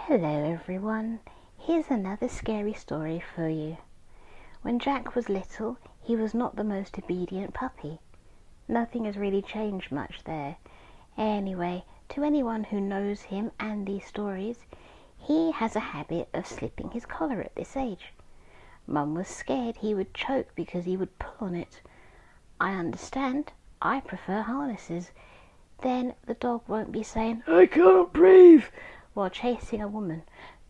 Hello everyone, here's another scary story for you. When Jack was little, he was not the most obedient puppy. Nothing has really changed much there. Anyway, to anyone who knows him and these stories, he has a habit of slipping his collar at this age. Mum was scared he would choke because he would pull on it. I understand, I prefer harnesses. Then the dog won't be saying, "I can't breathe," while chasing a woman.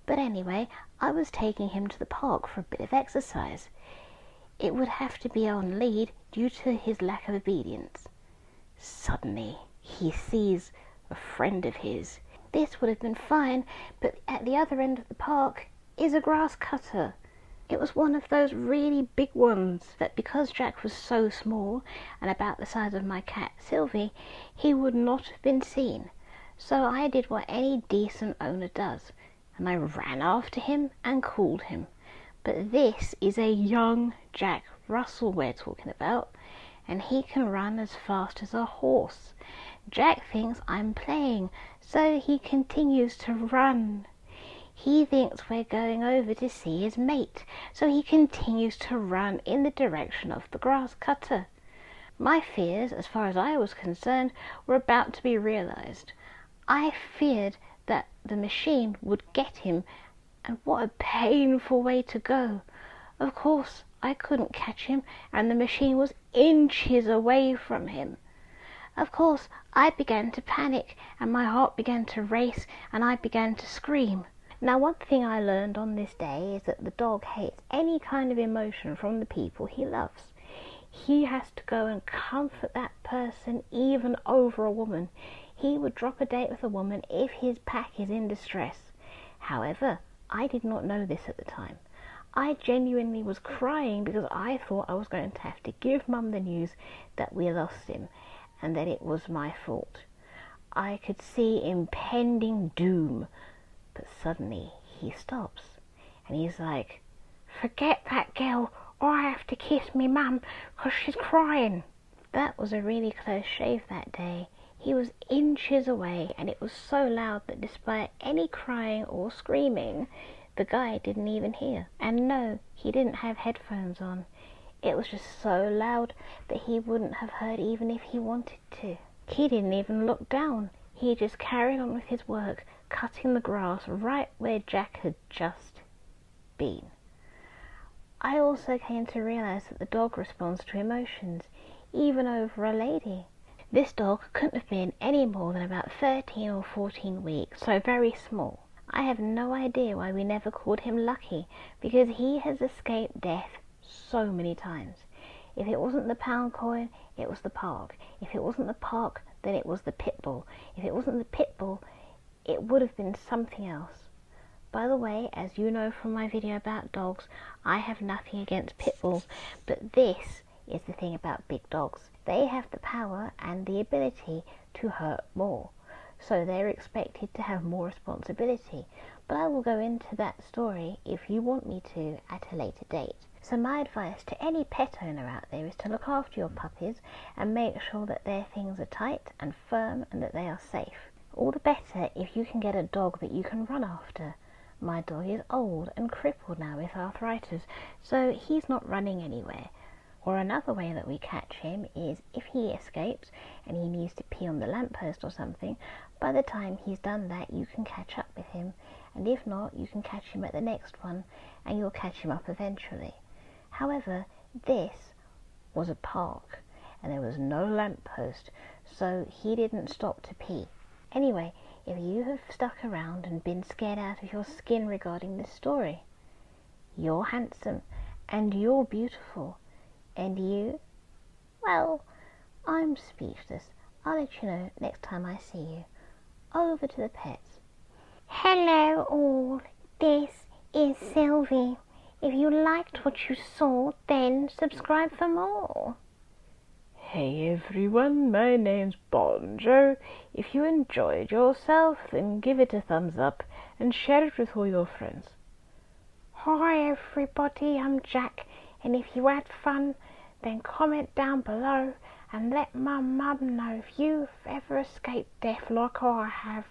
But anyway, I was taking him to the park for a bit of exercise. It would have to be on lead due to his lack of obedience. Suddenly, he sees a friend of his. This would have been fine, but at the other end of the park is a grass cutter. It was one of those really big ones that, because Jack was so small and about the size of my cat Sylvie, he would not have been seen. So I did what any decent owner does, and I ran after him and called him. But this is a young Jack Russell we're talking about, and he can run as fast as a horse. Jack thinks I'm playing, so he continues to run. He thinks we're going over to see his mate, so he continues to run in the direction of the grass cutter. My fears, as far as I was concerned, were about to be realized. I feared that the machine would get him, and what a painful way to go. Of course, I couldn't catch him, and the machine was inches away from him. Of course, I began to panic, and my heart began to race, and I began to scream. Now, one thing I learned on this day is that the dog hates any kind of emotion from the people he loves. He has to go and comfort that person, even over a woman. He would drop a date with a woman if his pack is in distress. However, I did not know this at the time. I genuinely was crying because I thought I was going to have to give Mum the news that we lost him and that it was my fault. I could see impending doom. But suddenly he stops and he's like, "Forget that girl, or I have to kiss me mum 'cause she's crying." That was a really close shave that day. He was inches away, and it was so loud that despite any crying or screaming, the guy didn't even hear. And no, he didn't have headphones on. It was just so loud that he wouldn't have heard even if he wanted to. He didn't even look down. He just carried on with his work, cutting the grass right where Jack had just been. I also came to realize that the dog responds to emotions, even over a lady. This dog couldn't have been any more than about 13 or 14 weeks, so very small. I have no idea why we never called him Lucky, because he has escaped death so many times. If it wasn't the pound coin, it was the park. If it wasn't the park, then it was the pit bull. If it wasn't the pit bull, it would have been something else. By the way, as you know from my video about dogs, I have nothing against pit bulls, but this is the thing about big dogs. They have the power and the ability to hurt more, so they're expected to have more responsibility. But I will go into that story if you want me to at a later date. So my advice to any pet owner out there is to look after your puppies and make sure that their things are tight and firm and that they are safe. All the better if you can get a dog that you can run after. My dog is old and crippled now with arthritis, so he's not running anywhere. Or another way that we catch him is if he escapes and he needs to pee on the lamppost or something, by the time he's done that you can catch up with him, and if not, you can catch him at the next one and you'll catch him up eventually. However, this was a park and there was no lamppost, so he didn't stop to pee. Anyway, if you have stuck around and been scared out of your skin regarding this story, you're handsome and you're beautiful. And you? Well, I'm speechless. I'll let you know next time I see you. Over to the pets. Hello all, this is Sylvie. If you liked what you saw, then subscribe for more. Hey everyone, my name's Bonjo. If you enjoyed yourself, then give it a thumbs up and share it with all your friends. Hi everybody, I'm Jack, and if you had fun, then comment down below and let my mum know if you've ever escaped death like I have.